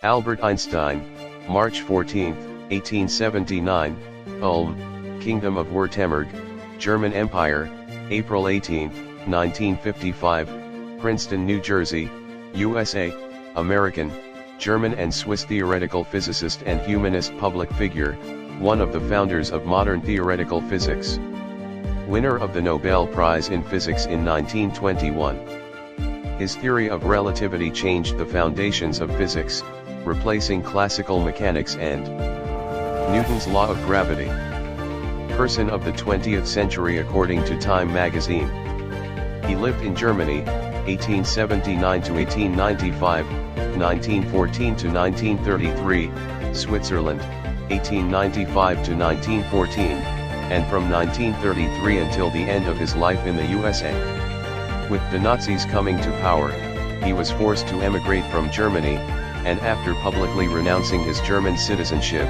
Albert Einstein, March 14, 1879, Ulm, Kingdom of Württemberg, German Empire, April 18, 1955, Princeton, New Jersey, USA, American, German and Swiss theoretical physicist and humanist public figure, one of the founders of modern theoretical physics. Winner of the Nobel Prize in Physics in 1921. His theory of relativity changed the foundations of physics, replacing classical mechanics and Newton's law of gravity. Person of the 20th century according to Time magazine. He lived in Germany, 1879 to 1895, 1914 to 1933, Switzerland, 1895 to 1914, and from 1933 until the end of his life in the USA. With the Nazis coming to power, he was forced to emigrate from Germany, and after publicly renouncing his German citizenship,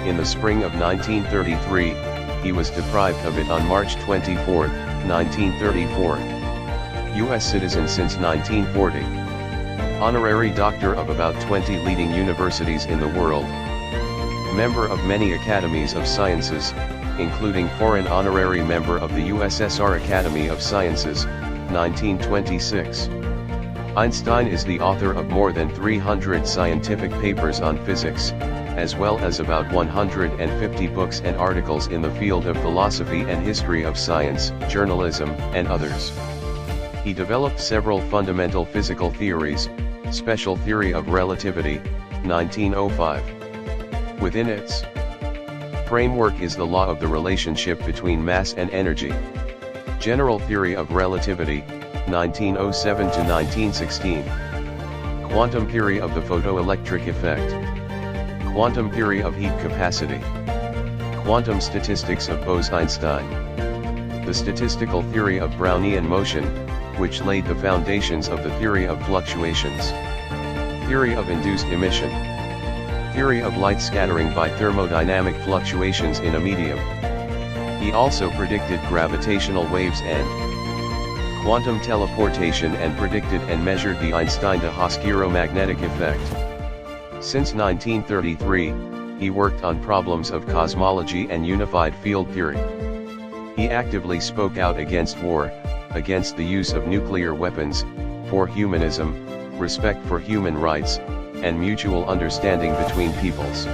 in the spring of 1933, he was deprived of it on March 24, 1934. U.S. citizen since 1940. Honorary doctor of about 20 leading universities in the world. Member of many academies of sciences, including foreign honorary member of the USSR Academy of Sciences, 1926. Einstein is the author of more than 300 scientific papers on physics, as well as about 150 books and articles in the field of philosophy and history of science, journalism, and others. He developed several fundamental physical theories, special theory of relativity, 1905. Within its framework is the law of the relationship between mass and energy. General theory of relativity, 1907 to 1916. Quantum theory of the photoelectric effect. Quantum theory of heat capacity. Quantum statistics of Bose-Einstein. The statistical theory of Brownian motion, which laid the foundations of the theory of fluctuations. Theory of induced emission. Theory of light scattering by thermodynamic fluctuations in a medium. He also predicted gravitational waves and quantum teleportation and predicted and measured the Einstein-de-Haas-gyromagnetic effect. Since 1933, he worked on problems of cosmology and unified field theory. He actively spoke out against war, against the use of nuclear weapons, for humanism, respect for human rights, and mutual understanding between peoples.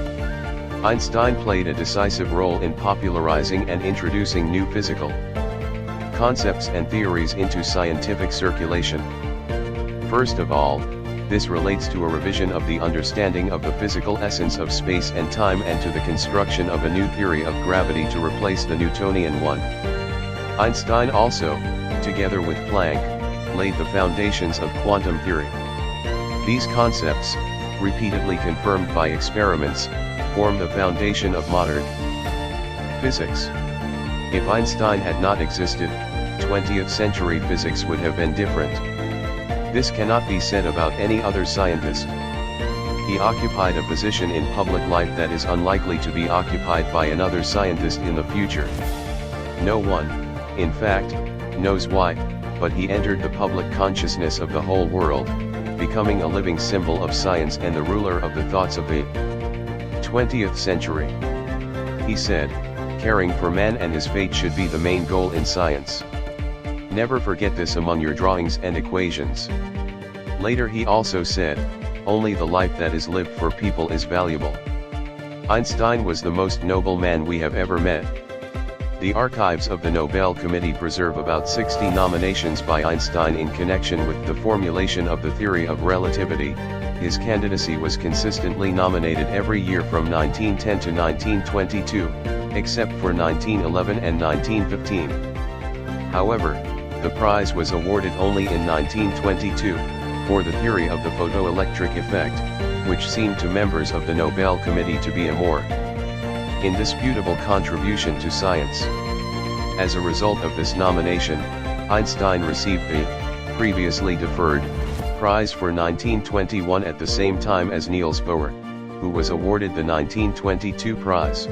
Einstein played a decisive role in popularizing and introducing new physical concepts and theories into scientific circulation. First of all, this relates to a revision of the understanding of the physical essence of space and time and to the construction of a new theory of gravity to replace the Newtonian one. Einstein also, together with Planck, laid the foundations of quantum theory. These concepts, repeatedly confirmed by experiments, form the foundation of modern physics. If Einstein had not existed, 20th century physics would have been different. This cannot be said about any other scientist. He occupied a position in public life that is unlikely to be occupied by another scientist in the future. No one, in fact, knows why, but he entered the public consciousness of the whole world, becoming a living symbol of science and the ruler of the thoughts of the 20th century. He said, caring for man and his fate should be the main goal in science. Never forget this among your drawings and equations. Later he also said, only the life that is lived for people is valuable. Einstein was the most noble man we have ever met. The archives of the Nobel Committee preserve about 60 nominations by Einstein in connection with the formulation of the theory of relativity. His candidacy was consistently nominated every year from 1910 to 1922, except for 1911 and 1915. However, the prize was awarded only in 1922, for the theory of the photoelectric effect, which seemed to members of the Nobel Committee to be a more indisputable contribution to science. As a result of this nomination, Einstein received the previously deferred prize for 1921 at the same time as Niels Bohr, who was awarded the 1922 prize.